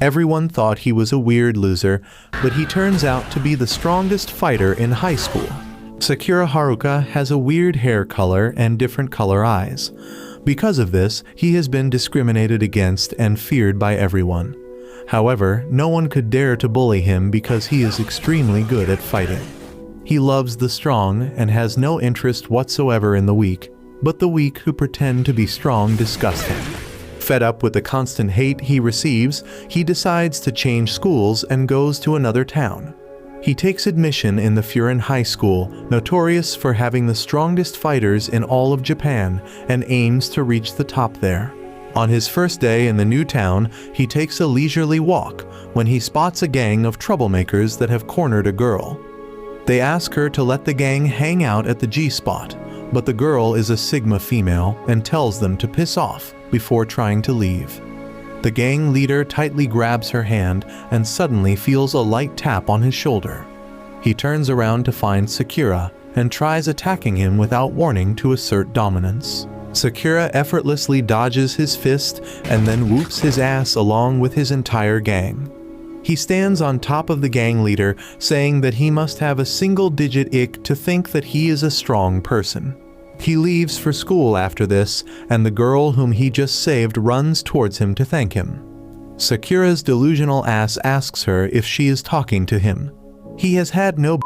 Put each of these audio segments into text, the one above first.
Everyone thought he was a weird loser, but he turns out to be the strongest fighter in high school. Sakura Haruka has a weird hair color and different color eyes. Because of this, he has been discriminated against and feared by everyone. However, no one could dare to bully him because he is extremely good at fighting. He loves the strong and has no interest whatsoever in the weak, but the weak who pretend to be strong disgust him. Fed up with the constant hate he receives, he decides to change schools and goes to another town. He takes admission in the Furin High School, notorious for having the strongest fighters in all of Japan, and aims to reach the top there. On his first day in the new town, he takes a leisurely walk when he spots a gang of troublemakers that have cornered a girl. They ask her to let the gang hang out at the G-spot, but the girl is a Sigma female and tells them to piss off before trying to leave. The gang leader tightly grabs her hand and suddenly feels a light tap on his shoulder. He turns around to find Sakura and tries attacking him without warning to assert dominance. Sakura effortlessly dodges his fist and then whoops his ass along with his entire gang. He stands on top of the gang leader, saying that he must have a single-digit ick to think that he is a strong person. He leaves for school after this, and the girl whom he just saved runs towards him to thank him. Sakura's delusional ass asks her if she is talking to him. He has had no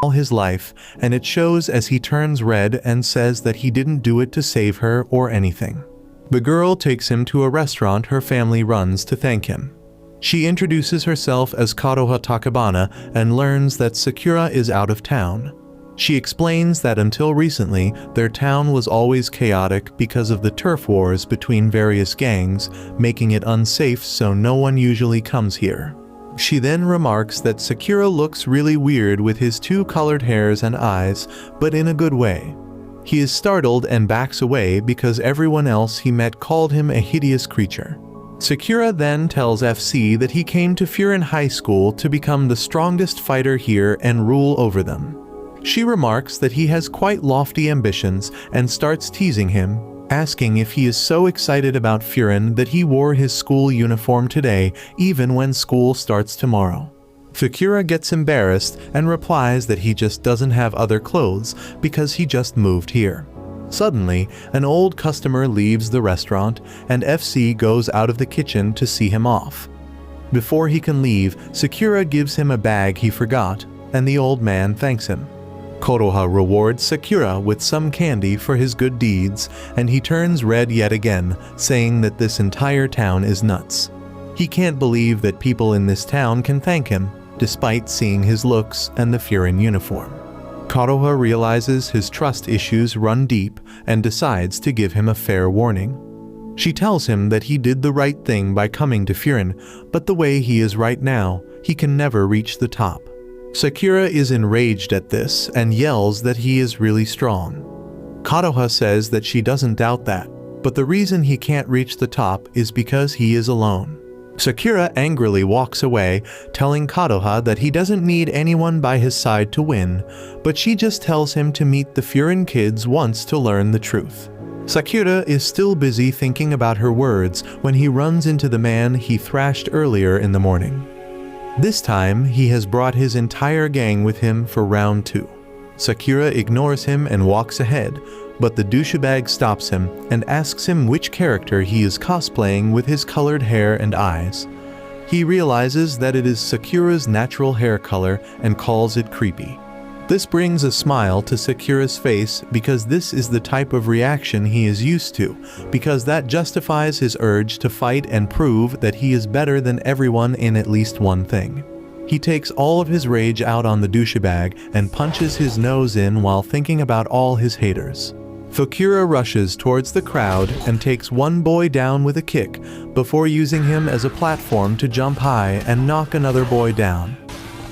all his life, and it shows as he turns red and says that he didn't do it to save her or anything. The girl takes him to a restaurant her family runs to thank him. She introduces herself as Kadoha Takabana and learns that Sakura is out of town. She explains that until recently, their town was always chaotic because of the turf wars between various gangs, making it unsafe so no one usually comes here. She then remarks that Sakura looks really weird with his two colored hairs and eyes, but in a good way. He is startled and backs away because everyone else he met called him a hideous creature. Sakura then tells FC that he came to Furin High School to become the strongest fighter here and rule over them. She remarks that he has quite lofty ambitions and starts teasing him, asking if he is so excited about Furin that he wore his school uniform today even when school starts tomorrow. Sakura gets embarrassed and replies that he just doesn't have other clothes because he just moved here. Suddenly, an old customer leaves the restaurant and FC goes out of the kitchen to see him off. Before he can leave, Sakura gives him a bag he forgot, and the old man thanks him. Kodoha rewards Sakura with some candy for his good deeds, and he turns red yet again, saying that this entire town is nuts. He can't believe that people in this town can thank him, despite seeing his looks and the Furin uniform. Kodoha realizes his trust issues run deep and decides to give him a fair warning. She tells him that he did the right thing by coming to Furin, but the way he is right now, he can never reach the top. Sakura is enraged at this and yells that he is really strong. Kodoha says that she doesn't doubt that, but the reason he can't reach the top is because he is alone. Sakura angrily walks away, telling Kodoha that he doesn't need anyone by his side to win, but she just tells him to meet the Furin kids once to learn the truth. Sakura is still busy thinking about her words when he runs into the man he thrashed earlier in the morning. This time, he has brought his entire gang with him for round 2. Sakura ignores him and walks ahead, but the douchebag stops him and asks him which character he is cosplaying with his colored hair and eyes. He realizes that it is Sakura's natural hair color and calls it creepy. This brings a smile to Sakura's face because this is the type of reaction he is used to, because that justifies his urge to fight and prove that he is better than everyone in at least one thing. He takes all of his rage out on the douchebag and punches his nose in while thinking about all his haters. Sakura rushes towards the crowd and takes one boy down with a kick before using him as a platform to jump high and knock another boy down.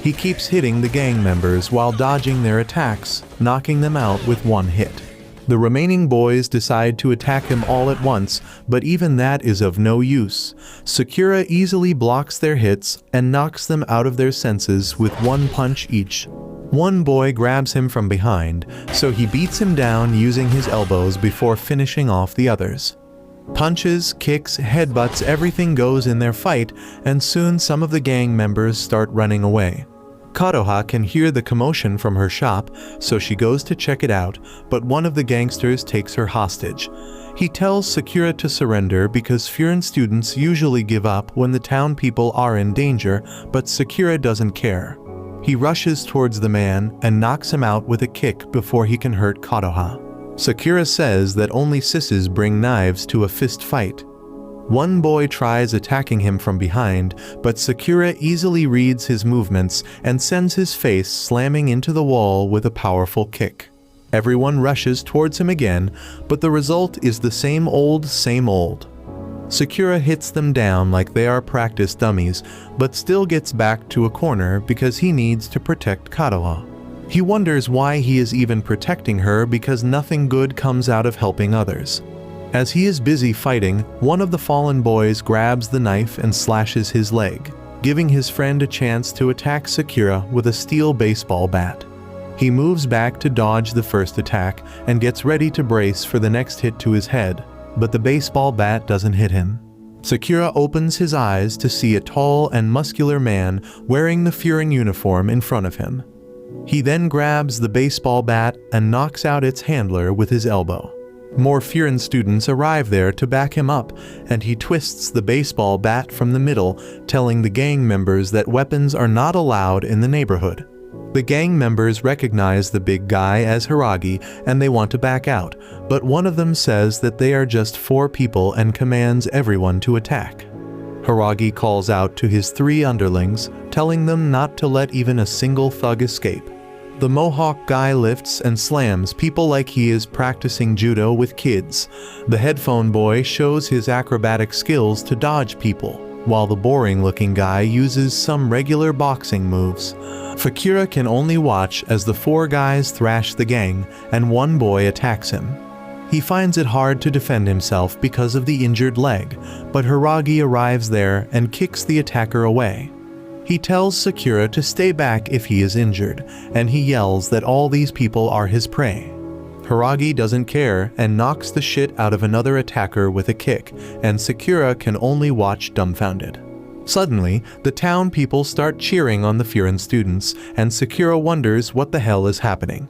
He keeps hitting the gang members while dodging their attacks, knocking them out with one hit. The remaining boys decide to attack him all at once, but even that is of no use. Sakura easily blocks their hits and knocks them out of their senses with one punch each. One boy grabs him from behind, so he beats him down using his elbows before finishing off the others. Punches, kicks, headbutts, everything goes in their fight, and soon some of the gang members start running away. Kotoha can hear the commotion from her shop, so she goes to check it out, but one of the gangsters takes her hostage. He tells Sakura to surrender because Furin students usually give up when the town people are in danger, but Sakura doesn't care. He rushes towards the man and knocks him out with a kick before he can hurt Kotoha. Sakura says that only sisses bring knives to a fist fight. One boy tries attacking him from behind, but Sakura easily reads his movements and sends his face slamming into the wall with a powerful kick. Everyone rushes towards him again, but the result is the same old, same old. Sakura hits them down like they are practice dummies, but still gets back to a corner because he needs to protect Kotoha. He wonders why he is even protecting her because nothing good comes out of helping others. As he is busy fighting, one of the fallen boys grabs the knife and slashes his leg, giving his friend a chance to attack Sakura with a steel baseball bat. He moves back to dodge the first attack and gets ready to brace for the next hit to his head, but the baseball bat doesn't hit him. Sakura opens his eyes to see a tall and muscular man wearing the Furin uniform in front of him. He then grabs the baseball bat and knocks out its handler with his elbow. More Furin students arrive there to back him up, and he twists the baseball bat from the middle, telling the gang members that weapons are not allowed in the neighborhood. The gang members recognize the big guy as Haragi and they want to back out, but one of them says that they are just 4 people and commands everyone to attack. Haragi calls out to his 3 underlings, telling them not to let even a single thug escape. The Mohawk guy lifts and slams people like he is practicing judo with kids. The headphone boy shows his acrobatic skills to dodge people, while the boring-looking guy uses some regular boxing moves. Sakura can only watch as the 4 guys thrash the gang, and one boy attacks him. He finds it hard to defend himself because of the injured leg, but Haragi arrives there and kicks the attacker away. He tells Sakura to stay back if he is injured, and he yells that all these people are his prey. Haragi doesn't care and knocks the shit out of another attacker with a kick, and Sakura can only watch dumbfounded. Suddenly, the town people start cheering on the Furin students, and Sakura wonders what the hell is happening.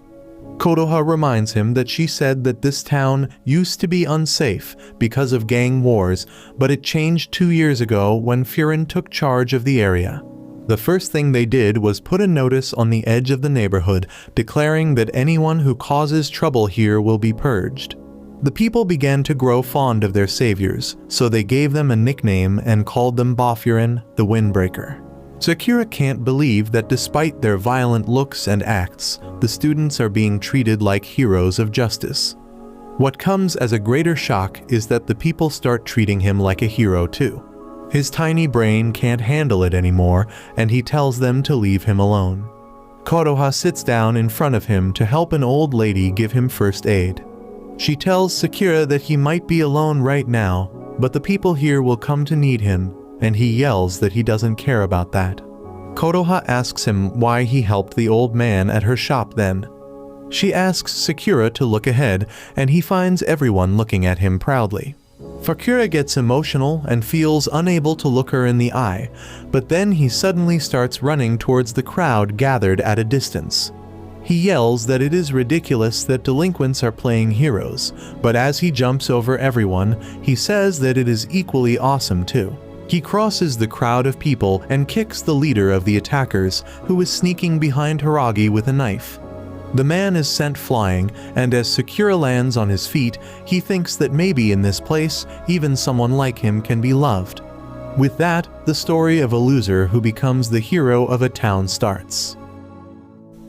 Kotoha reminds him that she said that this town used to be unsafe because of gang wars, but it changed 2 years ago when Furin took charge of the area. The first thing they did was put a notice on the edge of the neighborhood declaring that anyone who causes trouble here will be purged. The people began to grow fond of their saviors, so they gave them a nickname and called them Bafurin, the Windbreaker. Sakura can't believe that despite their violent looks and acts, the students are being treated like heroes of justice. What comes as a greater shock is that the people start treating him like a hero too. His tiny brain can't handle it anymore, and he tells them to leave him alone. Kotoha sits down in front of him to help an old lady give him first aid. She tells Sakura that he might be alone right now, but the people here will come to need him, and he yells that he doesn't care about that. Kotoha asks him why he helped the old man at her shop then. She asks Sakura to look ahead, and he finds everyone looking at him proudly. Sakura gets emotional and feels unable to look her in the eye, but then he suddenly starts running towards the crowd gathered at a distance. He yells that it is ridiculous that delinquents are playing heroes, but as he jumps over everyone, he says that it is equally awesome too. He crosses the crowd of people and kicks the leader of the attackers, who is sneaking behind Haragi with a knife. The man is sent flying, and as Sakura lands on his feet, he thinks that maybe in this place, even someone like him can be loved. With that, the story of a loser who becomes the hero of a town starts.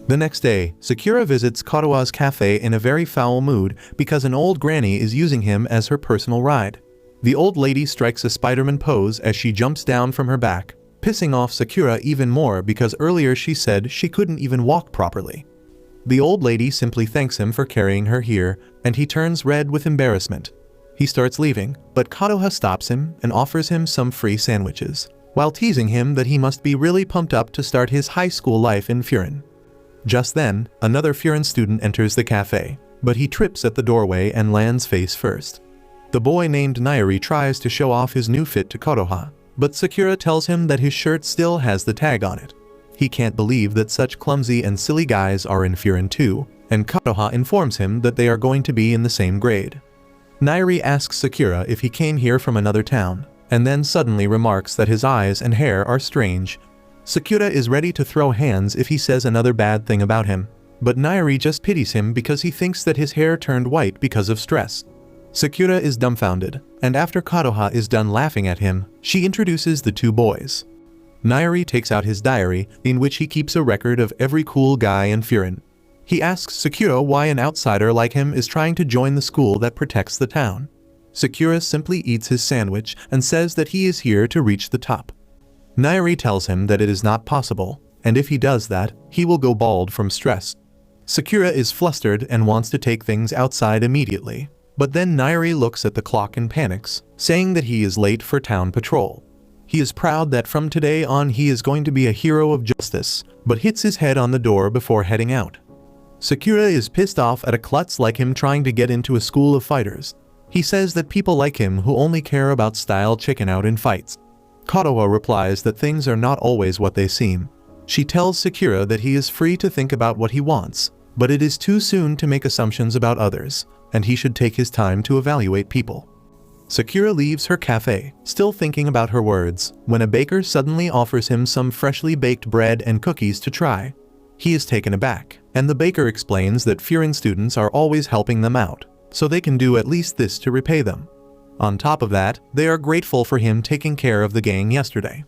The next day, Sakura visits Kotoha's cafe in a very foul mood because an old granny is using him as her personal ride. The old lady strikes a Spider-Man pose as she jumps down from her back, pissing off Sakura even more because earlier she said she couldn't even walk properly. The old lady simply thanks him for carrying her here, and he turns red with embarrassment. He starts leaving, but Kotoha stops him and offers him some free sandwiches, while teasing him that he must be really pumped up to start his high school life in Furin. Just then, another Furin student enters the cafe, but he trips at the doorway and lands face first. The boy named Nairi tries to show off his new fit to Kotoha, but Sakura tells him that his shirt still has the tag on it. He can't believe that such clumsy and silly guys are in Furin too, and Kotoha informs him that they are going to be in the same grade. Nairi asks Sakura if he came here from another town, and then suddenly remarks that his eyes and hair are strange. Sakura is ready to throw hands if he says another bad thing about him, but Nairi just pities him because he thinks that his hair turned white because of stress. Sakura is dumbfounded, and after Kotoha is done laughing at him, she introduces the two boys. Nairi takes out his diary, in which he keeps a record of every cool guy in Furin. He asks Sakura why an outsider like him is trying to join the school that protects the town. Sakura simply eats his sandwich and says that he is here to reach the top. Nairi tells him that it is not possible, and if he does that, he will go bald from stress. Sakura is flustered and wants to take things outside immediately, but then Nairi looks at the clock and panics, saying that he is late for town patrol. He is proud that from today on he is going to be a hero of justice, but hits his head on the door before heading out. Sakura is pissed off at a klutz like him trying to get into a school of fighters. He says that people like him who only care about style chicken out in fights. Kotoha replies that things are not always what they seem. She tells Sakura that he is free to think about what he wants, but it is too soon to make assumptions about others, and he should take his time to evaluate people. Sakura leaves her cafe, still thinking about her words, when a baker suddenly offers him some freshly baked bread and cookies to try. He is taken aback, and the baker explains that Furin students are always helping them out, so they can do at least this to repay them. On top of that, they are grateful for him taking care of the gang yesterday.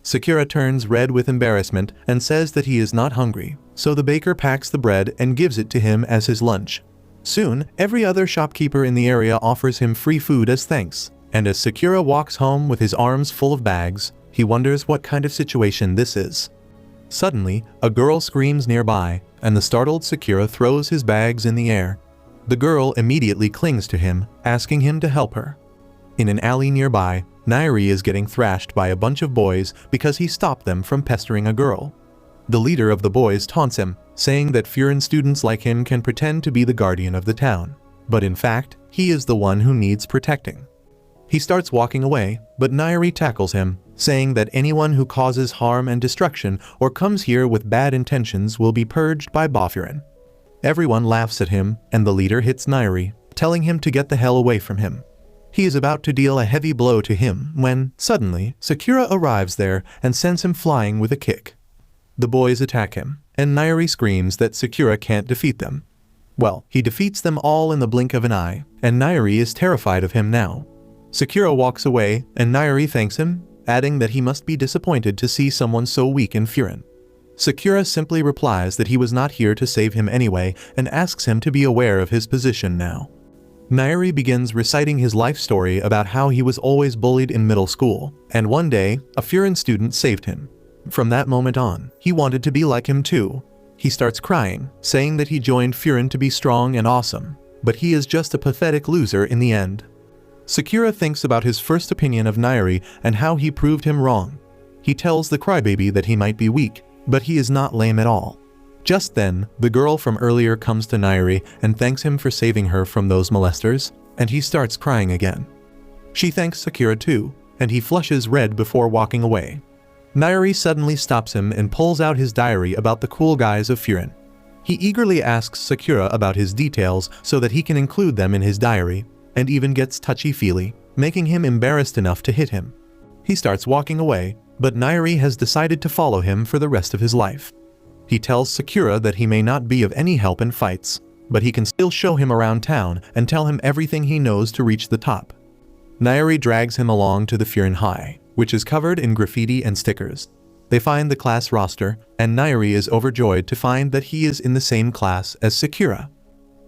Sakura turns red with embarrassment and says that he is not hungry, so the baker packs the bread and gives it to him as his lunch. Soon, every other shopkeeper in the area offers him free food as thanks, and as Sakura walks home with his arms full of bags, he wonders what kind of situation this is. Suddenly, a girl screams nearby, and the startled Sakura throws his bags in the air. The girl immediately clings to him, asking him to help her. In an alley nearby, Nairi is getting thrashed by a bunch of boys because he stopped them from pestering a girl. The leader of the boys taunts him, saying that Furin students like him can pretend to be the guardian of the town, but in fact, he is the one who needs protecting. He starts walking away, but Nairi tackles him, saying that anyone who causes harm and destruction or comes here with bad intentions will be purged by Bafurin. Everyone laughs at him, and the leader hits Nairi, telling him to get the hell away from him. He is about to deal a heavy blow to him when, suddenly, Sakura arrives there and sends him flying with a kick. The boys attack him, and Nairi screams that Sakura can't defeat them. Well, he defeats them all in the blink of an eye, and Nairi is terrified of him now. Sakura walks away, and Nairi thanks him, adding that he must be disappointed to see someone so weak in Furin. Sakura simply replies that he was not here to save him anyway and asks him to be aware of his position now. Nairi begins reciting his life story about how he was always bullied in middle school, and one day, a Furin student saved him. From that moment on, he wanted to be like him too. He starts crying, saying that he joined Furin to be strong and awesome, but he is just a pathetic loser in the end. Sakura thinks about his first opinion of Nairi and how he proved him wrong. He tells the crybaby that he might be weak, but he is not lame at all. Just then, the girl from earlier comes to Nairi and thanks him for saving her from those molesters, and he starts crying again. She thanks Sakura too, and he flushes red before walking away. Nairi suddenly stops him and pulls out his diary about the cool guys of Furin. He eagerly asks Sakura about his details so that he can include them in his diary, and even gets touchy-feely, making him embarrassed enough to hit him. He starts walking away, but Nairi has decided to follow him for the rest of his life. He tells Sakura that he may not be of any help in fights, but he can still show him around town and tell him everything he knows to reach the top. Nairi drags him along to the Furin High, which is covered in graffiti and stickers. They find the class roster, and Nairi is overjoyed to find that he is in the same class as Sakura.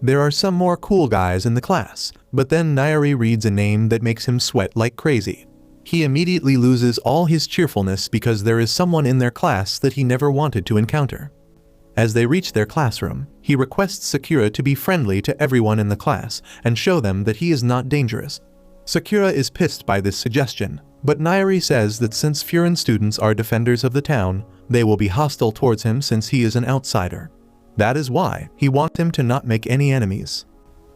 There are some more cool guys in the class, but then Nairi reads a name that makes him sweat like crazy. He immediately loses all his cheerfulness because there is someone in their class that he never wanted to encounter. As they reach their classroom, he requests Sakura to be friendly to everyone in the class and show them that he is not dangerous. Sakura is pissed by this suggestion, but Nairi says that since Furin students are defenders of the town, they will be hostile towards him since he is an outsider. That is why he wants him to not make any enemies.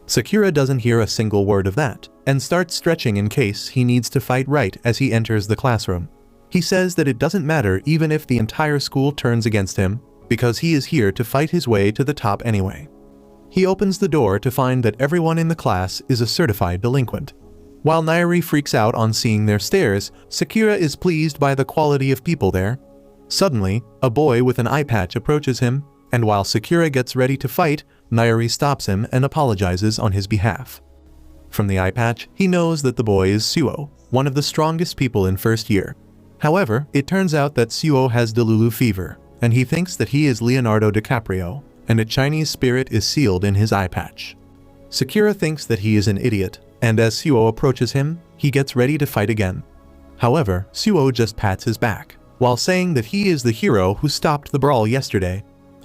Sakura doesn't hear a single word of that, and starts stretching in case he needs to fight right as he enters the classroom. He says that it doesn't matter even if the entire school turns against him, because he is here to fight his way to the top anyway. He opens the door to find that everyone in the class is a certified delinquent. While Nairi freaks out on seeing their stares, Sakura is pleased by the quality of people there. Suddenly, a boy with an eye patch approaches him, and while Sakura gets ready to fight, Nairi stops him and apologizes on his behalf. From the eye patch, he knows that the boy is Suo, one of the strongest people in first year. However, it turns out that Suo has Delulu fever, and he thinks that he is Leonardo DiCaprio, and a Chinese spirit is sealed in his eye patch. Sakura thinks that he is an idiot, and as Suo approaches him, he gets ready to fight again. However, Suo just pats his back, while saying that he is the hero who stopped the brawl yesterday.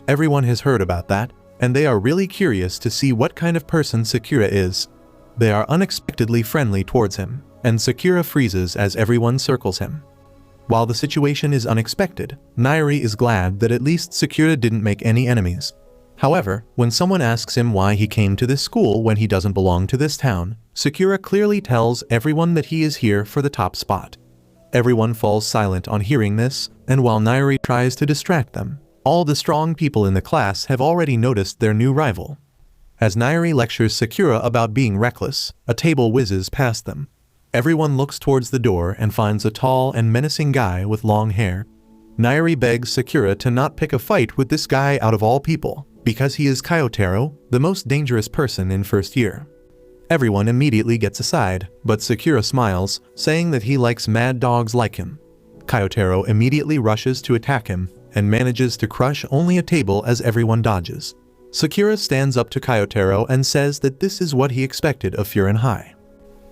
Everyone has heard about that, and they are really curious to see what kind of person Sakura is. They are unexpectedly friendly towards him, and Sakura freezes as everyone circles him. While the situation is unexpected, Nairi is glad that at least Sakura didn't make any enemies. However, when someone asks him why he came to this school when he doesn't belong to this town, Sakura clearly tells everyone that he is here for the top spot. Everyone falls silent on hearing this, and while Nairi tries to distract them, all the strong people in the class have already noticed their new rival. As Nairi lectures Sakura about being reckless, a table whizzes past them. Everyone looks towards the door and finds a tall and menacing guy with long hair. Nairi begs Sakura to not pick a fight with this guy out of all people, because he is Kyotaro, the most dangerous person in first year. Everyone immediately gets aside, but Sakura smiles, saying that he likes mad dogs like him. Kyotaro immediately rushes to attack him, and manages to crush only a table as everyone dodges. Sakura stands up to Kyotaro and says that this is what he expected of Furin High.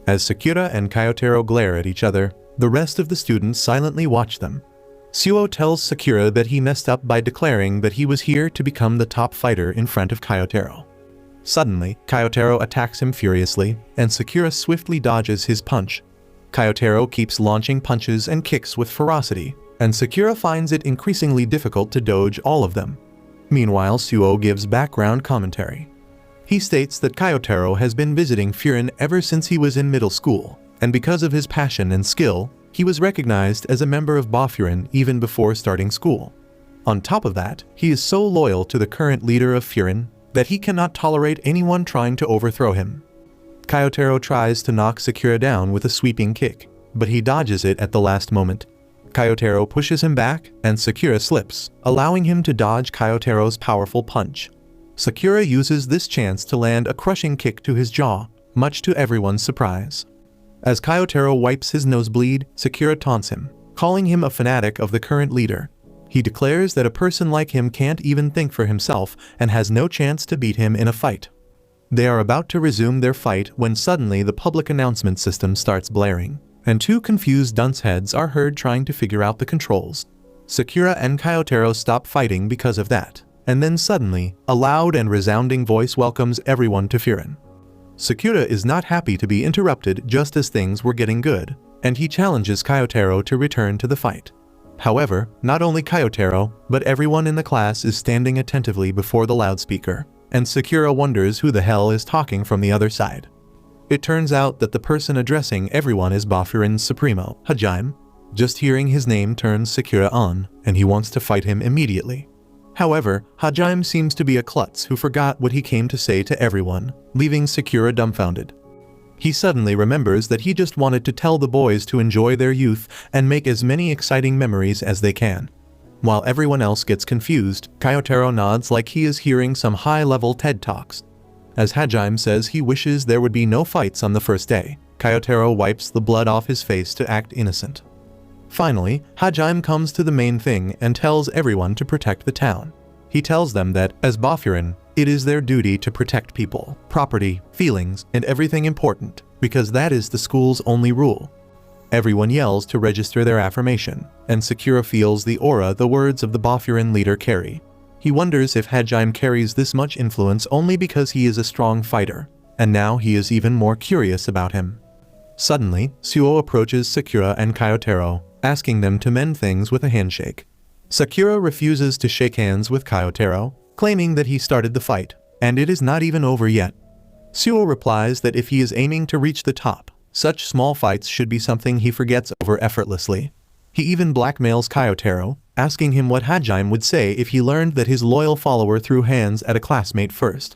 As Sakura and Kyotaro glare at each other, the rest of the students silently watch them. Suo tells Sakura that he messed up by declaring that he was here to become the top fighter in front of Kyotaro. Suddenly, Kyotaro attacks him furiously, and Sakura swiftly dodges his punch. Kyotaro keeps launching punches and kicks with ferocity, and Sakura finds it increasingly difficult to dodge all of them. Meanwhile, Suo gives background commentary. He states that Kyotaro has been visiting Furin ever since he was in middle school, and because of his passion and skill, he was recognized as a member of Bafurin even before starting school. On top of that, he is so loyal to the current leader of Furin that he cannot tolerate anyone trying to overthrow him. Kyotaro tries to knock Sakura down with a sweeping kick, but he dodges it at the last moment. Kyotaro pushes him back, and Sakura slips, allowing him to dodge Kyotaro's powerful punch. Sakura uses this chance to land a crushing kick to his jaw, much to everyone's surprise. As Kyotaro wipes his nosebleed, Sakura taunts him, calling him a fanatic of the current leader. He declares that a person like him can't even think for himself and has no chance to beat him in a fight. They are about to resume their fight when suddenly the public announcement system starts blaring, and two confused dunce heads are heard trying to figure out the controls. Sakura and Kyotaro stop fighting because of that, and then suddenly, a loud and resounding voice welcomes everyone to Furin. Sakura is not happy to be interrupted just as things were getting good, and he challenges Kyotaro to return to the fight. However, not only Kyotaro, but everyone in the class is standing attentively before the loudspeaker, and Sakura wonders who the hell is talking from the other side. It turns out that the person addressing everyone is Bafurin's Supremo, Hajime. Just hearing his name turns Sakura on, and he wants to fight him immediately. However, Hajime seems to be a klutz who forgot what he came to say to everyone, leaving Sakura dumbfounded. He suddenly remembers that he just wanted to tell the boys to enjoy their youth and make as many exciting memories as they can. While everyone else gets confused, Kyotaro nods like he is hearing some high-level TED Talks. As Hajime says he wishes there would be no fights on the first day, Kyotaro wipes the blood off his face to act innocent. Finally, Hajime comes to the main thing and tells everyone to protect the town. He tells them that, as Bafurin, it is their duty to protect people, property, feelings, and everything important, because that is the school's only rule. Everyone yells to register their affirmation, and Sakura feels the aura the words of the Bafurin leader carry. He wonders if Hajime carries this much influence only because he is a strong fighter, and now he is even more curious about him. Suddenly, Suo approaches Sakura and Kyotaro, asking them to mend things with a handshake. Sakura refuses to shake hands with Kyotaro, claiming that he started the fight, and it is not even over yet. Suo replies that if he is aiming to reach the top, such small fights should be something he forgets over effortlessly. He even blackmails Kyotaro, asking him what Hajime would say if he learned that his loyal follower threw hands at a classmate first.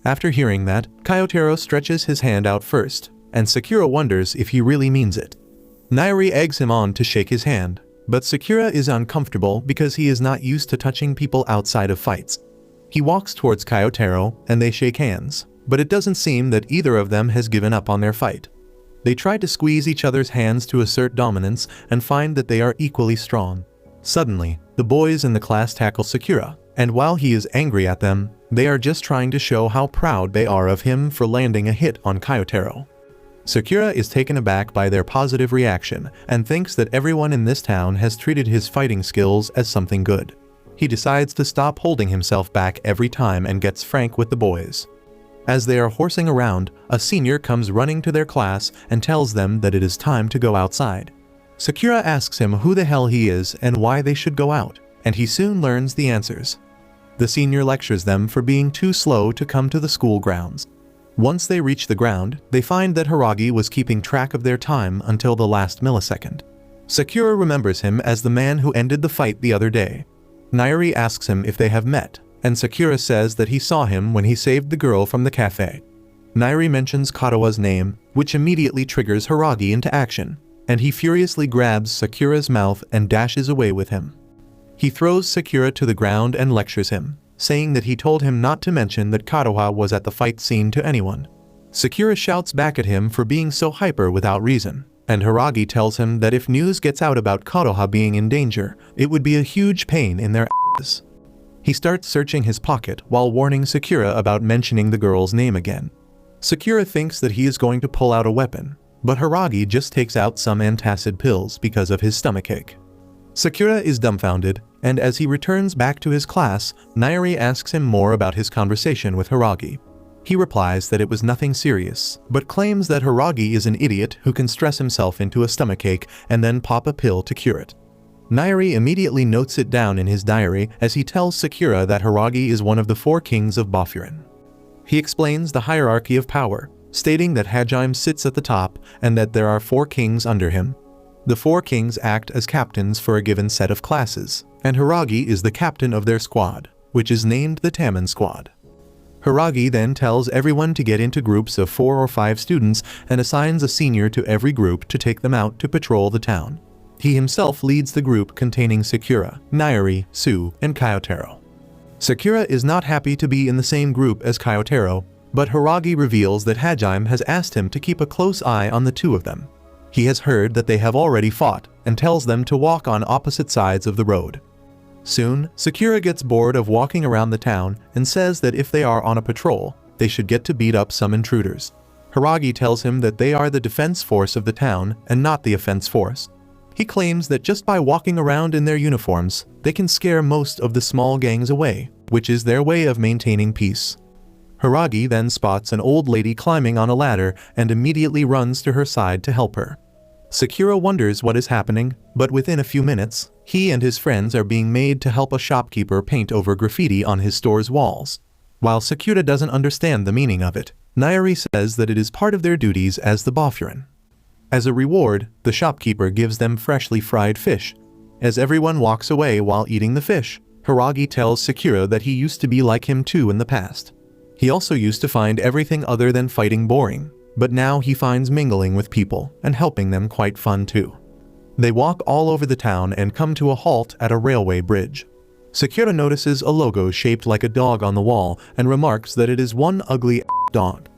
After hearing that, Kyotaro stretches his hand out first, and Sakura wonders if he really means it. Nairi eggs him on to shake his hand, but Sakura is uncomfortable because he is not used to touching people outside of fights. He walks towards Kyotaro, and they shake hands, but it doesn't seem that either of them has given up on their fight. They try to squeeze each other's hands to assert dominance and find that they are equally strong. Suddenly, the boys in the class tackle Sakura, and while he is angry at them, they are just trying to show how proud they are of him for landing a hit on Kyotaro. Sakura is taken aback by their positive reaction and thinks that everyone in this town has treated his fighting skills as something good. He decides to stop holding himself back every time and gets frank with the boys. As they are horsing around, a senior comes running to their class and tells them that it is time to go outside. Sakura asks him who the hell he is and why they should go out, and he soon learns the answers. The senior lectures them for being too slow to come to the school grounds. Once they reach the ground, they find that Haragi was keeping track of their time until the last millisecond. Sakura remembers him as the man who ended the fight the other day. Nairi asks him if they have met, and Sakura says that he saw him when he saved the girl from the cafe. Nairi mentions Katawa's name, which immediately triggers Haragi into action, and he furiously grabs Sakura's mouth and dashes away with him. He throws Sakura to the ground and lectures him, saying that he told him not to mention that Katawa was at the fight scene to anyone. Sakura shouts back at him for being so hyper without reason, and Haragi tells him that if news gets out about Katawa being in danger, it would be a huge pain in their asses. He starts searching his pocket while warning Sakura about mentioning the girl's name again. Sakura thinks that he is going to pull out a weapon, but Haragi just takes out some antacid pills because of his stomachache. Sakura is dumbfounded, and as he returns back to his class, Nairi asks him more about his conversation with Haragi. He replies that it was nothing serious, but claims that Haragi is an idiot who can stress himself into a stomachache and then pop a pill to cure it. Nairi immediately notes it down in his diary as he tells Sakura that Haragi is one of the 4 kings of Bofurin. He explains the hierarchy of power, stating that Hajime sits at the top and that there are 4 kings under him. The 4 kings act as captains for a given set of classes, and Haragi is the captain of their squad, which is named the Taman Squad. Haragi then tells everyone to get into groups of 4 or 5 students and assigns a senior to every group to take them out to patrol the town. He himself leads the group containing Sakura, Nairi, Sue, and Kyotaro. Sakura is not happy to be in the same group as Kyotaro, but Haragi reveals that Hajime has asked him to keep a close eye on the 2 of them. He has heard that they have already fought and tells them to walk on opposite sides of the road. Soon, Sakura gets bored of walking around the town and says that if they are on a patrol, they should get to beat up some intruders. Haragi tells him that they are the defense force of the town and not the offense force. He claims that just by walking around in their uniforms, they can scare most of the small gangs away, which is their way of maintaining peace. Haragi then spots an old lady climbing on a ladder and immediately runs to her side to help her. Sakura wonders what is happening, but within a few minutes, he and his friends are being made to help a shopkeeper paint over graffiti on his store's walls. While Sakura doesn't understand the meaning of it, Nairi says that it is part of their duties as the Bofurin. As a reward, the shopkeeper gives them freshly fried fish. As everyone walks away while eating the fish, Haragi tells Sakura that he used to be like him too in the past. He also used to find everything other than fighting boring, but now he finds mingling with people and helping them quite fun too. They walk all over the town and come to a halt at a railway bridge. Sakura notices a logo shaped like a dog on the wall and remarks that it is one ugly dog.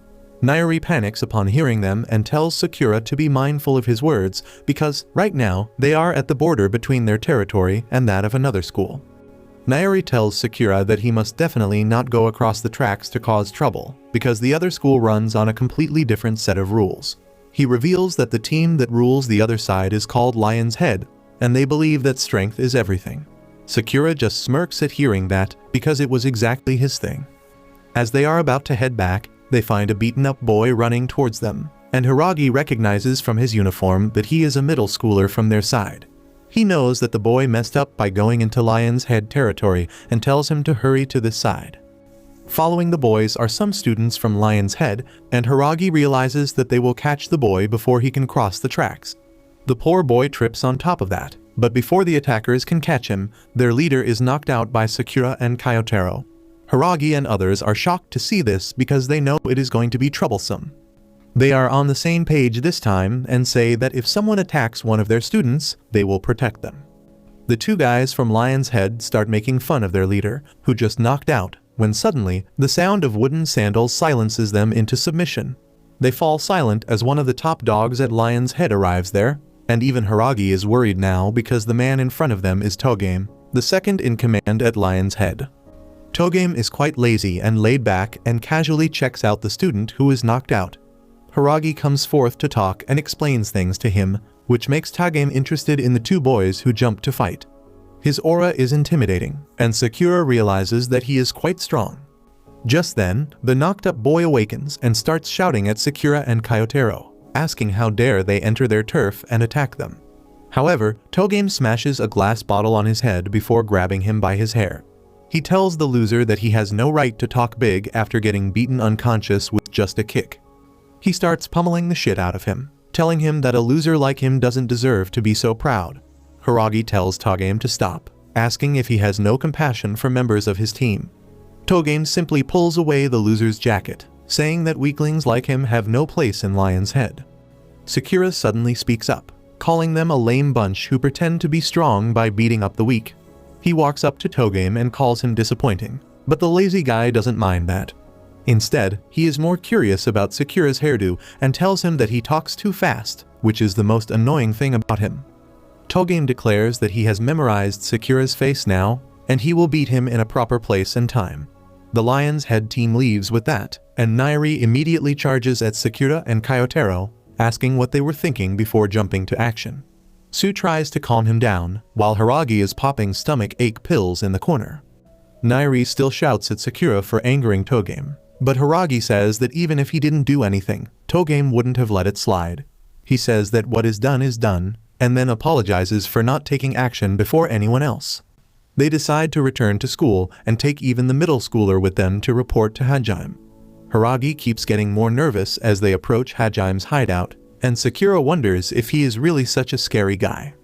Nairi panics upon hearing them and tells Sakura to be mindful of his words because, right now, they are at the border between their territory and that of another school. Nairi tells Sakura that he must definitely not go across the tracks to cause trouble, because the other school runs on a completely different set of rules. He reveals that the team that rules the other side is called Lion's Head, and they believe that strength is everything. Sakura just smirks at hearing that, because it was exactly his thing. As they are about to head back, they find a beaten-up boy running towards them, and Haragi recognizes from his uniform that he is a middle schooler from their side. He knows that the boy messed up by going into Lion's Head territory and tells him to hurry to this side. Following the boys are some students from Lion's Head, and Haragi realizes that they will catch the boy before he can cross the tracks. The poor boy trips on top of that, but before the attackers can catch him, their leader is knocked out by Sakura and Kyotaro. Haragi and others are shocked to see this because they know it is going to be troublesome. They are on the same page this time and say that if someone attacks one of their students, they will protect them. The two guys from Lion's Head start making fun of their leader, who just knocked out, when suddenly, the sound of wooden sandals silences them into submission. They fall silent as one of the top dogs at Lion's Head arrives there, and even Haragi is worried now because the man in front of them is Togame, the second in command at Lion's Head. Togame is quite lazy and laid back and casually checks out the student who is knocked out. Haragi comes forth to talk and explains things to him, which makes Togame interested in the two boys who jump to fight. His aura is intimidating, and Sakura realizes that he is quite strong. Just then, the knocked-up boy awakens and starts shouting at Sakura and Kyotaro, asking how dare they enter their turf and attack them. However, Togame smashes a glass bottle on his head before grabbing him by his hair. He tells the loser that he has no right to talk big after getting beaten unconscious with just a kick. He starts pummeling the shit out of him, telling him that a loser like him doesn't deserve to be so proud. Haragi tells Togame to stop, asking if he has no compassion for members of his team. Togame simply pulls away the loser's jacket, saying that weaklings like him have no place in Lion's Head. Sakura suddenly speaks up, calling them a lame bunch who pretend to be strong by beating up the weak. He walks up to Togame and calls him disappointing, but the lazy guy doesn't mind that. Instead, he is more curious about Sakura's hairdo and tells him that he talks too fast, which is the most annoying thing about him. Togame declares that he has memorized Sakura's face now, and he will beat him in a proper place and time. The Lion's Head team leaves with that, and Nairi immediately charges at Sakura and Kyotaro, asking what they were thinking before jumping to action. Sue tries to calm him down, while Haragi is popping stomach ache pills in the corner. Nairi still shouts at Sakura for angering Togame, but Haragi says that even if he didn't do anything, Togame wouldn't have let it slide. He says that what is done, and then apologizes for not taking action before anyone else. They decide to return to school and take even the middle schooler with them to report to Hajime. Haragi keeps getting more nervous as they approach Hajime's hideout, and Sakura wonders if he is really such a scary guy.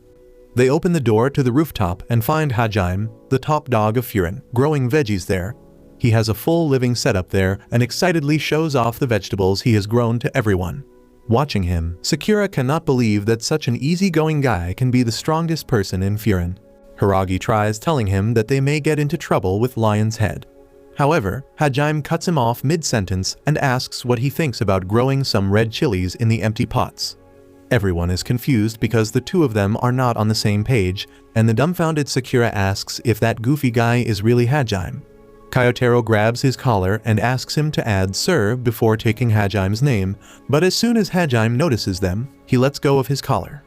They open the door to the rooftop and find Hajime, the top dog of Furin, growing veggies there. He has a full living setup there and excitedly shows off the vegetables he has grown to everyone. Watching him, Sakura cannot believe that such an easygoing guy can be the strongest person in Furin. Haragi tries telling him that they may get into trouble with Lion's Head. However, Hajime cuts him off mid-sentence and asks what he thinks about growing some red chilies in the empty pots. Everyone is confused because the two of them are not on the same page, and the dumbfounded Sakura asks if that goofy guy is really Hajime. Kyotaro grabs his collar and asks him to add Sir before taking Hajime's name, but as soon as Hajime notices them, he lets go of his collar.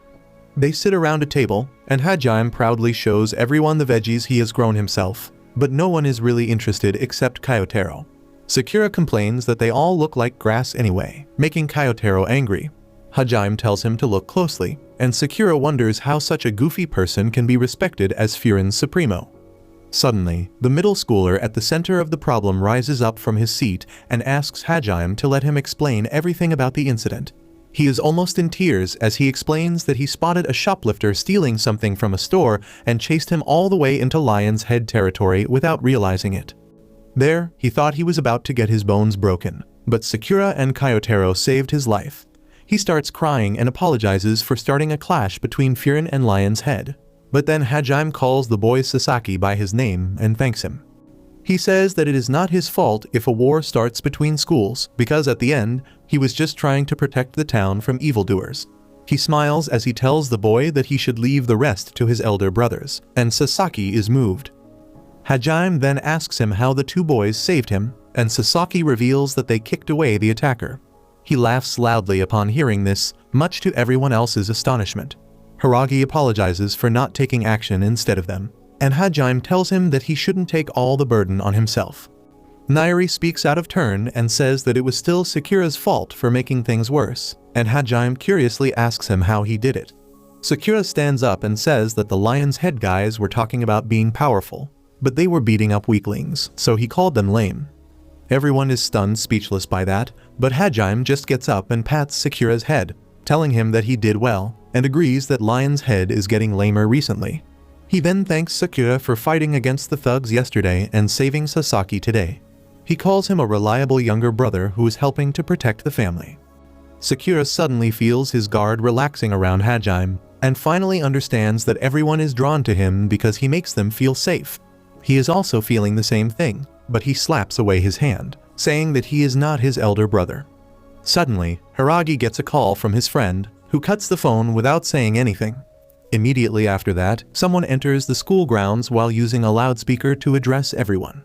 They sit around a table, and Hajime proudly shows everyone the veggies he has grown himself, but no one is really interested except Kyotaro. Sakura complains that they all look like grass anyway, making Kyotaro angry. Hajime tells him to look closely, and Sakura wonders how such a goofy person can be respected as Furin's Supremo. Suddenly, the middle schooler at the center of the problem rises up from his seat and asks Hajime to let him explain everything about the incident. He is almost in tears as he explains that he spotted a shoplifter stealing something from a store and chased him all the way into Lion's Head territory without realizing it. There, he thought he was about to get his bones broken, but Sakura and Kyotaro saved his life. He starts crying and apologizes for starting a clash between Furin and Lion's Head. But then Hajime calls the boy Sasaki by his name and thanks him. He says that it is not his fault if a war starts between schools, because at the end, he was just trying to protect the town from evildoers. He smiles as he tells the boy that he should leave the rest to his elder brothers, and Sasaki is moved. Hajime then asks him how the two boys saved him, and Sasaki reveals that they kicked away the attacker. He laughs loudly upon hearing this, much to everyone else's astonishment. Haragi apologizes for not taking action instead of them, and Hajime tells him that he shouldn't take all the burden on himself. Nairi speaks out of turn and says that it was still Sakura's fault for making things worse, and Hajime curiously asks him how he did it. Sakura stands up and says that the Lion's Head guys were talking about being powerful, but they were beating up weaklings, so he called them lame. Everyone is stunned speechless by that, but Hajime just gets up and pats Sakura's head, telling him that he did well, and agrees that Lion's head is getting lamer recently. He then thanks Sakura for fighting against the thugs yesterday and saving Sasaki today. He calls him a reliable younger brother who is helping to protect the family. Sakura suddenly feels his guard relaxing around Hajime, and finally understands that everyone is drawn to him because he makes them feel safe. He is also feeling the same thing, but he slaps away his hand, saying that he is not his elder brother. Suddenly, Hiragi gets a call from his friend, who cuts the phone without saying anything. Immediately after that, someone enters the school grounds while using a loudspeaker to address everyone.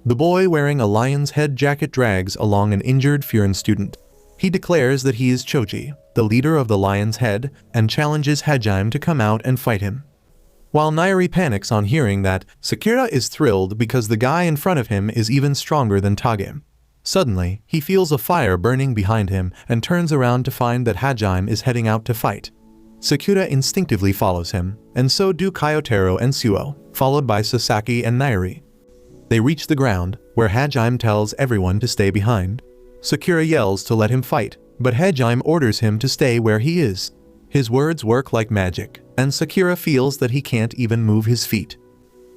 The boy wearing a lion's head jacket drags along an injured Furin student. He declares that he is Choji, the leader of the Lion's Head, and challenges Hajime to come out and fight him. While Nairi panics on hearing that, Sakura is thrilled because the guy in front of him is even stronger than Tage. Suddenly, he feels a fire burning behind him and turns around to find that Hajime is heading out to fight. Sakura instinctively follows him, and so do Kyotaro and Suo, followed by Sasaki and Nairi. They reach the ground, where Hajime tells everyone to stay behind. Sakura yells to let him fight, but Hajime orders him to stay where he is. His words work like magic, and Sakura feels that he can't even move his feet.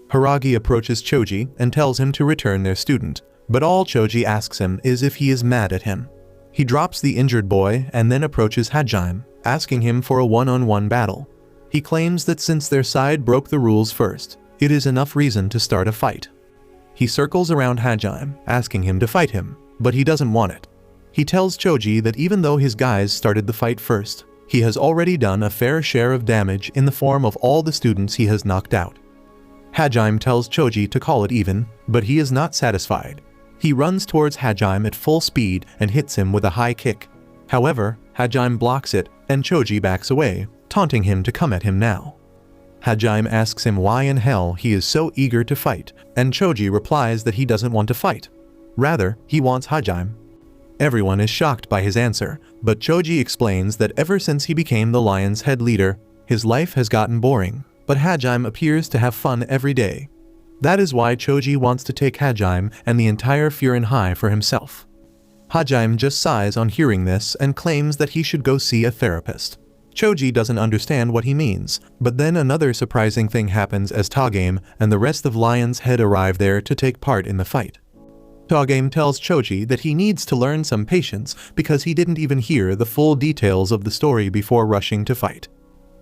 Hiragi approaches Choji and tells him to return their student, but all Choji asks him is if he is mad at him. He drops the injured boy and then approaches Hajime, asking him for a one-on-one battle. He claims that since their side broke the rules first, it is enough reason to start a fight. He circles around Hajime, asking him to fight him, but he doesn't want it. He tells Choji that even though his guys started the fight first, he has already done a fair share of damage in the form of all the students he has knocked out. Hajime tells Choji to call it even, but he is not satisfied. He runs towards Hajime at full speed and hits him with a high kick. However, Hajime blocks it, and Choji backs away, taunting him to come at him now. Hajime asks him why in hell he is so eager to fight, and Choji replies that he doesn't want to fight. Rather, he wants Hajime. Everyone is shocked by his answer, but Choji explains that ever since he became the Lion's Head leader, his life has gotten boring, but Hajime appears to have fun every day. That is why Choji wants to take Hajime and the entire Furin High for himself. Hajime just sighs on hearing this and claims that he should go see a therapist. Choji doesn't understand what he means, but then another surprising thing happens as Tagame and the rest of Lion's Head arrive there to take part in the fight. Tagame tells Choji that he needs to learn some patience because he didn't even hear the full details of the story before rushing to fight.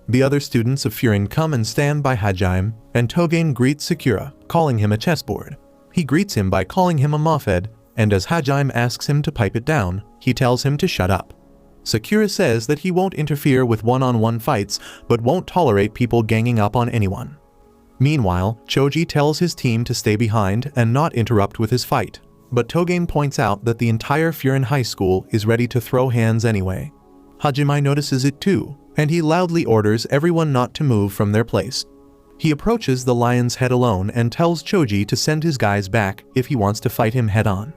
The other students of Furin come and stand by Hajime, and Tagame greets Sakura, calling him a chessboard. He greets him by calling him a Mofed, and as Hajime asks him to pipe it down, he tells him to shut up. Sakura says that he won't interfere with one-on-one fights, but won't tolerate people ganging up on anyone. Meanwhile, Choji tells his team to stay behind and not interrupt with his fight, but Tagame points out that the entire Furin High School is ready to throw hands anyway. Hajime notices it too, and he loudly orders everyone not to move from their place. He approaches the Lion's Head alone and tells Choji to send his guys back if he wants to fight him head-on.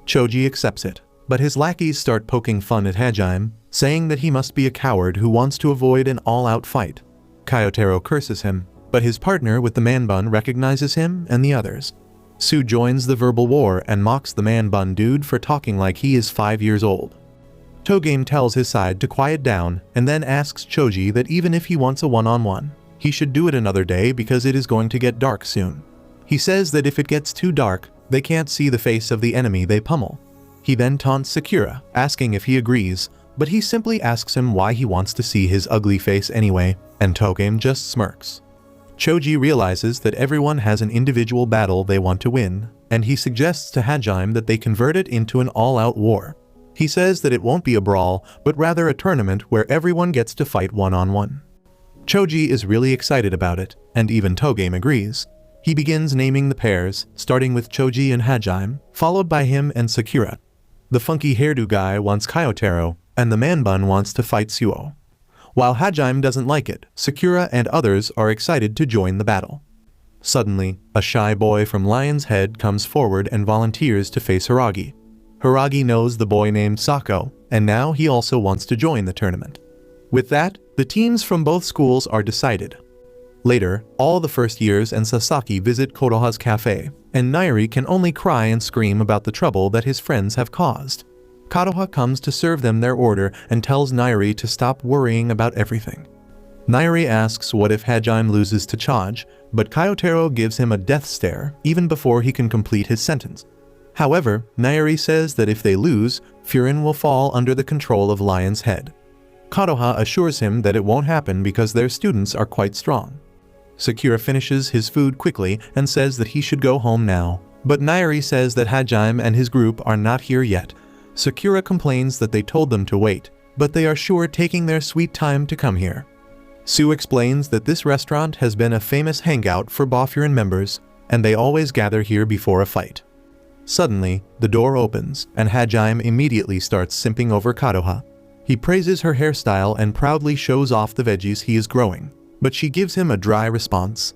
Choji accepts it, but his lackeys start poking fun at Hajime, saying that he must be a coward who wants to avoid an all-out fight. Kyotaro curses him, but his partner with the man bun recognizes him and the others. Sue joins the verbal war and mocks the man bun dude for talking like he is 5 years old. Tagame tells his side to quiet down and then asks Choji that even if he wants a one-on-one, he should do it another day because it is going to get dark soon. He says that if it gets too dark, they can't see the face of the enemy they pummel. He then taunts Sakura, asking if he agrees, but he simply asks him why he wants to see his ugly face anyway, and Tagame just smirks. Choji realizes that everyone has an individual battle they want to win, and he suggests to Hajime that they convert it into an all-out war. He says that it won't be a brawl, but rather a tournament where everyone gets to fight one-on-one. Choji is really excited about it, and even Tagame agrees. He begins naming the pairs, starting with Choji and Hajime, followed by him and Sakura. The funky hairdo guy wants Kyotaro, and the man bun wants to fight Suo. While Hajime doesn't like it, Sakura and others are excited to join the battle. Suddenly, a shy boy from Lion's Head comes forward and volunteers to face Hiragi. Hiragi knows the boy named Sako, and now he also wants to join the tournament. With that, the teams from both schools are decided. Later, all the first years and Sasaki visit Kotoha's cafe, and Nairi can only cry and scream about the trouble that his friends have caused. Kotoha comes to serve them their order and tells Nairi to stop worrying about everything. Nairi asks what if Hajime loses to Chage, but Kyotaro gives him a death stare even before he can complete his sentence. However, Nairi says that if they lose, Furin will fall under the control of Lion's Head. Kotoha assures him that it won't happen because their students are quite strong. Sakura finishes his food quickly and says that he should go home now, but Nairi says that Hajime and his group are not here yet. Sakura complains that they told them to wait, but they are sure taking their sweet time to come here. Sue explains that this restaurant has been a famous hangout for Boffurin members, and they always gather here before a fight. Suddenly, the door opens, and Hajime immediately starts simping over Kotoha. He praises her hairstyle and proudly shows off the veggies he is growing, but she gives him a dry response.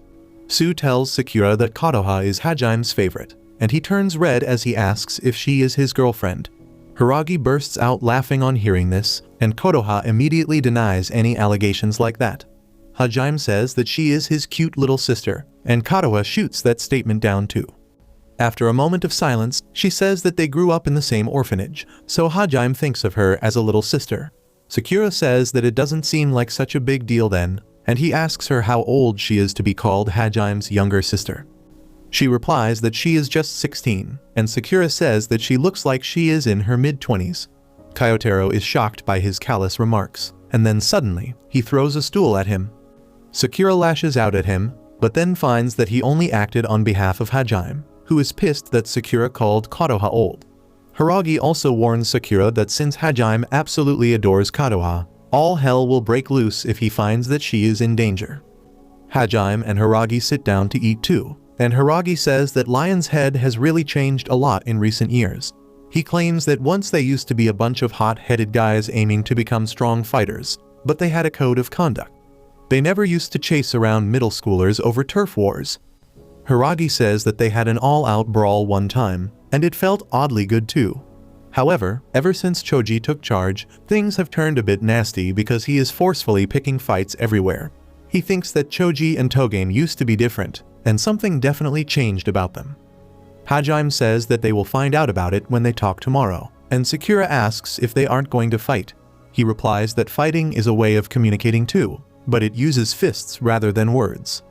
Sue tells Sakura that Kotoha is Hajime's favorite, and he turns red as he asks if she is his girlfriend. Hiragi bursts out laughing on hearing this, and Kotoha immediately denies any allegations like that. Hajime says that she is his cute little sister, and Kotoha shoots that statement down too. After a moment of silence, she says that they grew up in the same orphanage, so Hajime thinks of her as a little sister. Sakura says that it doesn't seem like such a big deal then, and he asks her how old she is to be called Hajime's younger sister. She replies that she is just 16, and Sakura says that she looks like she is in her mid-20s. Kyotaro is shocked by his callous remarks, and then suddenly, he throws a stool at him. Sakura lashes out at him, but then finds that he only acted on behalf of Hajime, who is pissed that Sakura called Kotoha old. Hiragi also warns Sakura that since Hajime absolutely adores Kotoha, all hell will break loose if he finds that she is in danger. Hajime and Hiragi sit down to eat too, and Hiragi says that Lion's Head has really changed a lot in recent years. He claims that once they used to be a bunch of hot-headed guys aiming to become strong fighters, but they had a code of conduct. They never used to chase around middle schoolers over turf wars. Hiragi says that they had an all-out brawl one time, and it felt oddly good too. However, ever since Choji took charge, things have turned a bit nasty because he is forcefully picking fights everywhere. He thinks that Choji and Togen used to be different, and something definitely changed about them. Hajime says that they will find out about it when they talk tomorrow, and Sakura asks if they aren't going to fight. He replies that fighting is a way of communicating too, but it uses fists rather than words.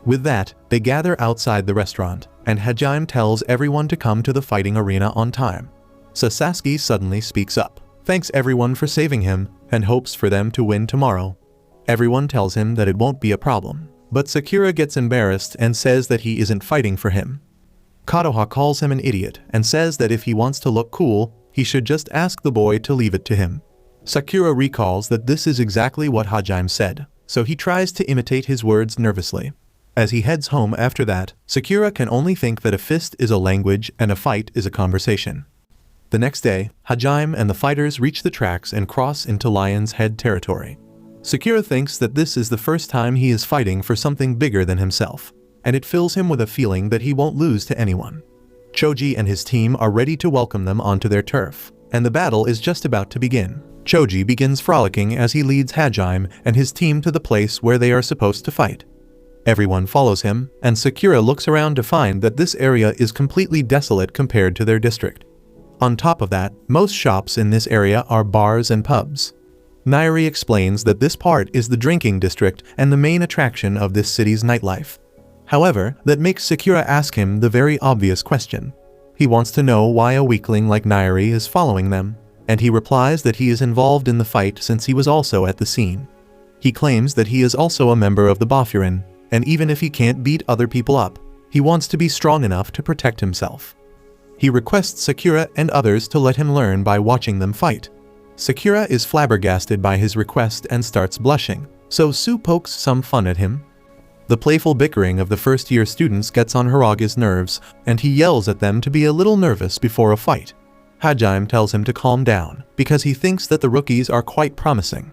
With that, they gather outside the restaurant, and Hajime tells everyone to come to the fighting arena on time. Sasaki suddenly speaks up, thanks everyone for saving him, and hopes for them to win tomorrow. Everyone tells him that it won't be a problem, but Sakura gets embarrassed and says that he isn't fighting for him. Kotoha calls him an idiot and says that if he wants to look cool, he should just ask the boy to leave it to him. Sakura recalls that this is exactly what Hajime said, so he tries to imitate his words nervously. As he heads home after that, Sakura can only think that a fist is a language and a fight is a conversation. The next day, Hajime and the fighters reach the tracks and cross into Lion's Head territory. Sakura thinks that this is the first time he is fighting for something bigger than himself, and it fills him with a feeling that he won't lose to anyone. Choji and his team are ready to welcome them onto their turf, and the battle is just about to begin. Choji begins frolicking as he leads Hajime and his team to the place where they are supposed to fight. Everyone follows him, and Sakura looks around to find that this area is completely desolate compared to their district. On top of that, most shops in this area are bars and pubs. Nairi explains that this part is the drinking district and the main attraction of this city's nightlife. However, that makes Sakura ask him the very obvious question. He wants to know why a weakling like Nairi is following them, and he replies that he is involved in the fight since he was also at the scene. He claims that he is also a member of the Boffurin, and even if he can't beat other people up, he wants to be strong enough to protect himself. He requests Sakura and others to let him learn by watching them fight. Sakura is flabbergasted by his request and starts blushing, so Sue pokes some fun at him. The playful bickering of the first-year students gets on Hiragi's nerves, and he yells at them to be a little nervous before a fight. Hajime tells him to calm down, because he thinks that the rookies are quite promising.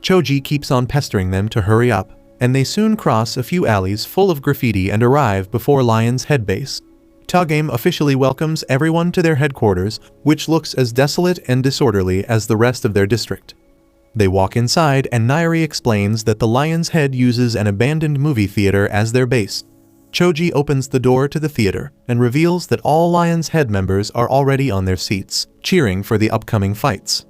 Choji keeps on pestering them to hurry up, and they soon cross a few alleys full of graffiti and arrive before Lion's Head base. Togame officially welcomes everyone to their headquarters, which looks as desolate and disorderly as the rest of their district. They walk inside and Nairi explains that the Lion's Head uses an abandoned movie theater as their base. Choji opens the door to the theater and reveals that all Lion's Head members are already on their seats, cheering for the upcoming fights.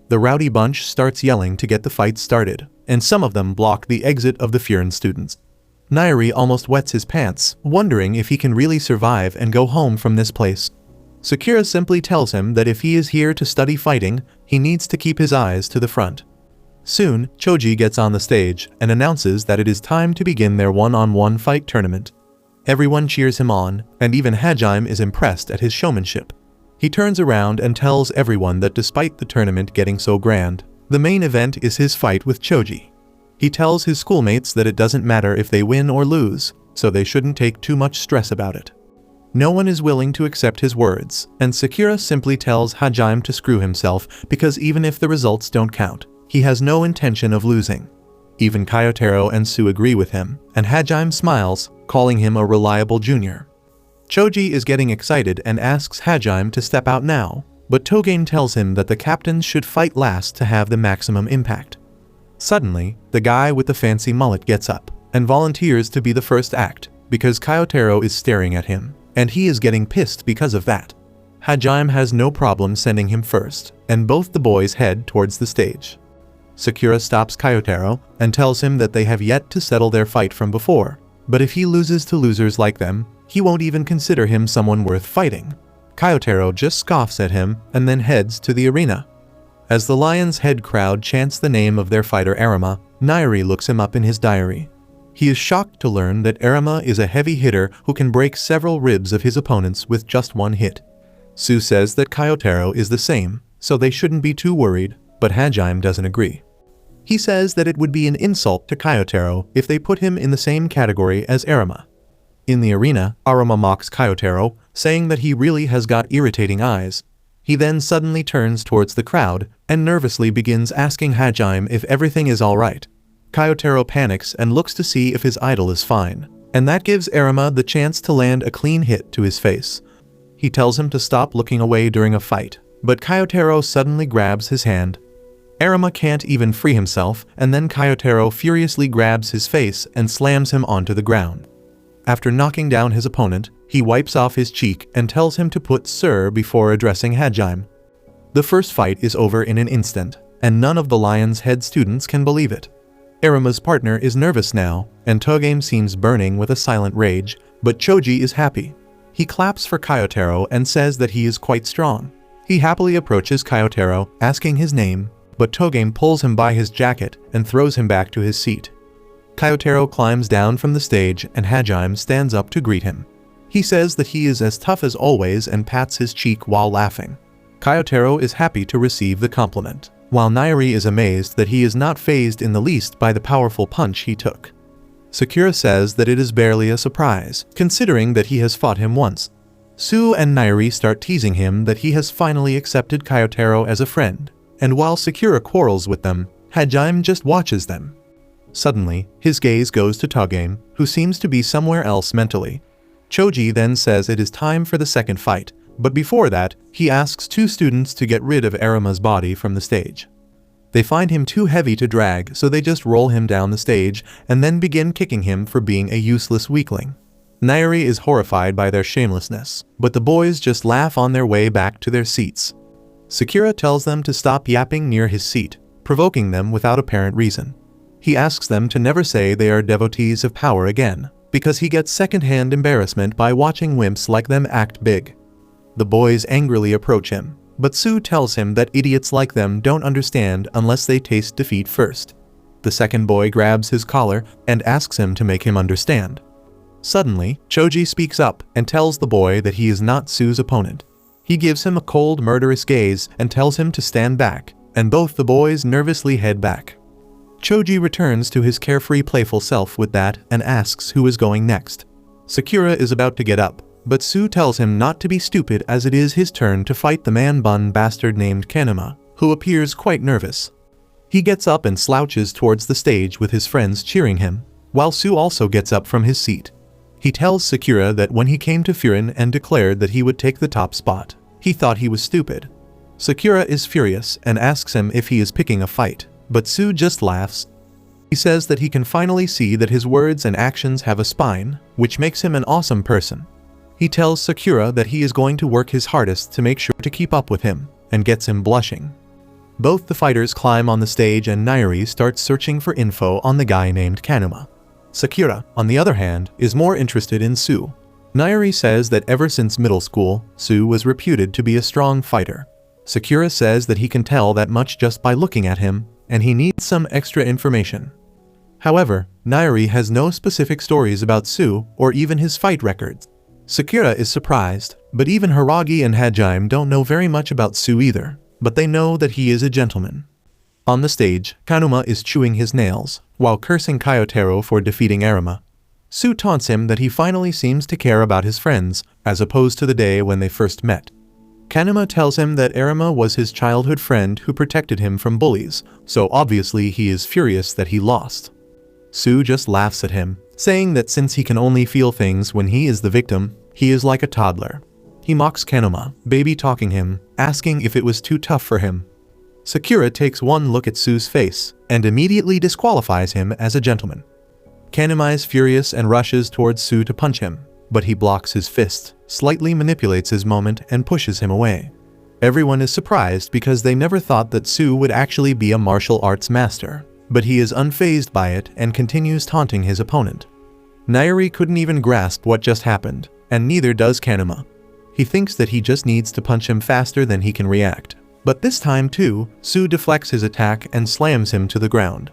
The rowdy bunch starts yelling to get the fight started, and some of them block the exit of the Furin students. Nairi almost wets his pants, wondering if he can really survive and go home from this place. Sakura simply tells him that if he is here to study fighting, he needs to keep his eyes to the front. Soon, Choji gets on the stage and announces that it is time to begin their one-on-one fight tournament. Everyone cheers him on, and even Hajime is impressed at his showmanship. He turns around and tells everyone that despite the tournament getting so grand, the main event is his fight with Choji. He tells his schoolmates that it doesn't matter if they win or lose, so they shouldn't take too much stress about it. No one is willing to accept his words, and Sakura simply tells Hajime to screw himself because even if the results don't count, he has no intention of losing. Even Kyotaro and Sue agree with him, and Hajime smiles, calling him a reliable junior. Choji is getting excited and asks Hajime to step out now, but Togain tells him that the captains should fight last to have the maximum impact. Suddenly, the guy with the fancy mullet gets up and volunteers to be the first act because Kyotaro is staring at him, and he is getting pissed because of that. Hajime has no problem sending him first, and both the boys head towards the stage. Sakura stops Kyotaro and tells him that they have yet to settle their fight from before, but if he loses to losers like them, he won't even consider him someone worth fighting. Kyotaro just scoffs at him and then heads to the arena. As the Lion's Head crowd chants the name of their fighter Arima, Nairi looks him up in his diary. He is shocked to learn that Arima is a heavy hitter who can break several ribs of his opponents with just one hit. Sue says that Kyotaro is the same, so they shouldn't be too worried, but Hajime doesn't agree. He says that it would be an insult to Kyotaro if they put him in the same category as Arima. In the arena, Arima mocks Kyotaro, saying that he really has got irritating eyes. He then suddenly turns towards the crowd and nervously begins asking Hajime if everything is alright. Kyotaro panics and looks to see if his idol is fine, and that gives Arima the chance to land a clean hit to his face. He tells him to stop looking away during a fight, but Kyotaro suddenly grabs his hand. Arima can't even free himself, and then Kyotaro furiously grabs his face and slams him onto the ground. After knocking down his opponent, he wipes off his cheek and tells him to put Sir before addressing Hajime. The first fight is over in an instant, and none of the Lion's Head students can believe it. Arima's partner is nervous now, and Togain seems burning with a silent rage, but Choji is happy. He claps for Kyotaro and says that he is quite strong. He happily approaches Kyotaro, asking his name, but Togain pulls him by his jacket and throws him back to his seat. Kyotaro climbs down from the stage and Hajime stands up to greet him. He says that he is as tough as always and pats his cheek while laughing. Kyotaro is happy to receive the compliment, while Nairi is amazed that he is not fazed in the least by the powerful punch he took. Sakura says that it is barely a surprise, considering that he has fought him once. Sue and Nairi start teasing him that he has finally accepted Kyotaro as a friend, and while Sakura quarrels with them, Hajime just watches them. Suddenly, his gaze goes to Togain, who seems to be somewhere else mentally. Choji then says it is time for the second fight, but before that, he asks two students to get rid of Arima's body from the stage. They find him too heavy to drag, so they just roll him down the stage and then begin kicking him for being a useless weakling. Nairi is horrified by their shamelessness, but the boys just laugh on their way back to their seats. Sakura tells them to stop yapping near his seat, provoking them without apparent reason. He asks them to never say they are devotees of power again, because he gets second-hand embarrassment by watching wimps like them act big. The boys angrily approach him, but Sue tells him that idiots like them don't understand unless they taste defeat first. The second boy grabs his collar and asks him to make him understand. Suddenly, Choji speaks up and tells the boy that he is not Sue's opponent. He gives him a cold, murderous gaze and tells him to stand back, and both the boys nervously head back. Choji returns to his carefree, playful self with that and asks who is going next. Sakura is about to get up, but Sue tells him not to be stupid as it is his turn to fight the man-bun bastard named Kanema, who appears quite nervous. He gets up and slouches towards the stage with his friends cheering him, while Sue also gets up from his seat. He tells Sakura that when he came to Furin and declared that he would take the top spot, he thought he was stupid. Sakura is furious and asks him if he is picking a fight, but Sue just laughs. He says that he can finally see that his words and actions have a spine, which makes him an awesome person. He tells Sakura that he is going to work his hardest to make sure to keep up with him, and gets him blushing. Both the fighters climb on the stage and Nairi starts searching for info on the guy named Kanuma. Sakura, on the other hand, is more interested in Sue. Nairi says that ever since middle school, Sue was reputed to be a strong fighter. Sakura says that he can tell that much just by looking at him, and he needs some extra information. However, Nairi has no specific stories about Sue or even his fight records. Sakura is surprised, but even Hiragi and Hajime don't know very much about Sue either, but they know that he is a gentleman. On the stage, Kanuma is chewing his nails, while cursing Kyotaro for defeating Arima. Sue taunts him that he finally seems to care about his friends, as opposed to the day when they first met. Kanuma tells him that Arima was his childhood friend who protected him from bullies, so obviously he is furious that he lost. Sue just laughs at him, saying that since he can only feel things when he is the victim, he is like a toddler. He mocks Kanuma, baby-talking him, asking if it was too tough for him. Sakura takes one look at Sue's face, and immediately disqualifies him as a gentleman. Kanuma is furious and rushes towards Sue to punch him, but he blocks his fist, slightly manipulates his moment and pushes him away. Everyone is surprised because they never thought that Sue would actually be a martial arts master, but he is unfazed by it and continues taunting his opponent. Nairi couldn't even grasp what just happened, and neither does Kanuma. He thinks that he just needs to punch him faster than he can react. But this time too, Sue deflects his attack and slams him to the ground.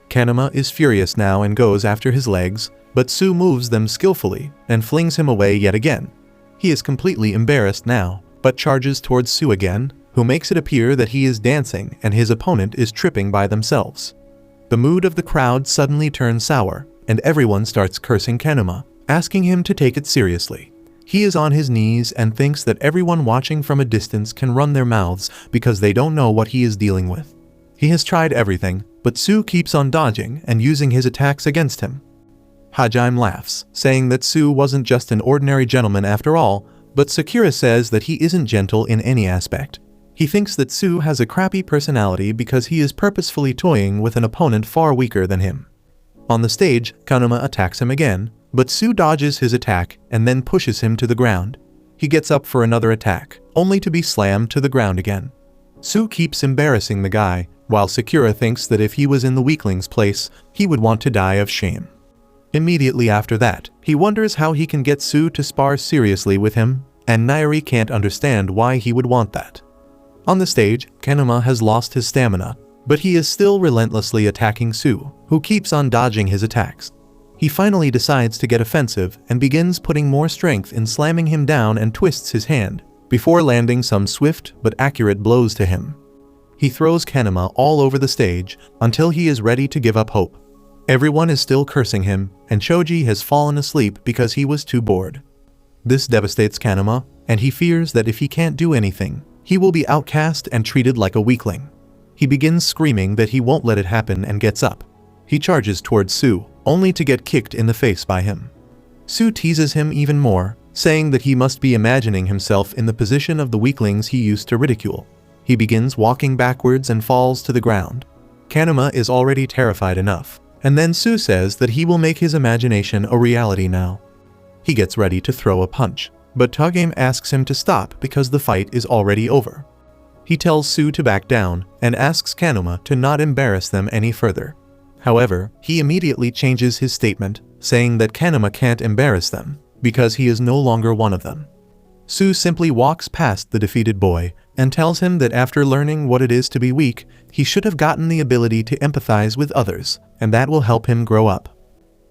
Kanuma is furious now and goes after his legs, but Sue moves them skillfully and flings him away yet again. He is completely embarrassed now, but charges towards Sue again, who makes it appear that he is dancing and his opponent is tripping by themselves. The mood of the crowd suddenly turns sour, and everyone starts cursing Kanuma, asking him to take it seriously. He is on his knees and thinks that everyone watching from a distance can run their mouths because they don't know what he is dealing with. He has tried everything, but Sue keeps on dodging and using his attacks against him. Hajime laughs, saying that Sue wasn't just an ordinary gentleman after all, but Sakura says that he isn't gentle in any aspect. He thinks that Sue has a crappy personality because he is purposefully toying with an opponent far weaker than him. On the stage, Kanuma attacks him again, but Sue dodges his attack and then pushes him to the ground. He gets up for another attack, only to be slammed to the ground again. Sue keeps embarrassing the guy, while Sakura thinks that if he was in the weakling's place, he would want to die of shame. Immediately after that, he wonders how he can get Sue to spar seriously with him, and Nairi can't understand why he would want that. On the stage, Kanuma has lost his stamina, but he is still relentlessly attacking Sue, who keeps on dodging his attacks. He finally decides to get offensive and begins putting more strength in slamming him down and twists his hand, before landing some swift but accurate blows to him. He throws Kanuma all over the stage until he is ready to give up hope. Everyone is still cursing him, and Choji has fallen asleep because he was too bored. This devastates Kanuma, and he fears that if he can't do anything, he will be outcast and treated like a weakling. He begins screaming that he won't let it happen and gets up. He charges towards Sue, only to get kicked in the face by him. Sue teases him even more, saying that he must be imagining himself in the position of the weaklings he used to ridicule. He begins walking backwards and falls to the ground. Kanuma is already terrified enough, and then Sue says that he will make his imagination a reality now. He gets ready to throw a punch, but Togame asks him to stop because the fight is already over. He tells Sue to back down and asks Kanuma to not embarrass them any further. However, he immediately changes his statement, saying that Kanuma can't embarrass them because he is no longer one of them. Sue simply walks past the defeated boy and tells him that after learning what it is to be weak, he should have gotten the ability to empathize with others, and that will help him grow up.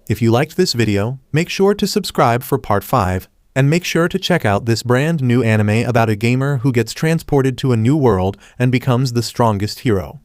If you liked this video, make sure to subscribe for part 5, and make sure to check out this brand new anime about a gamer who gets transported to a new world and becomes the strongest hero.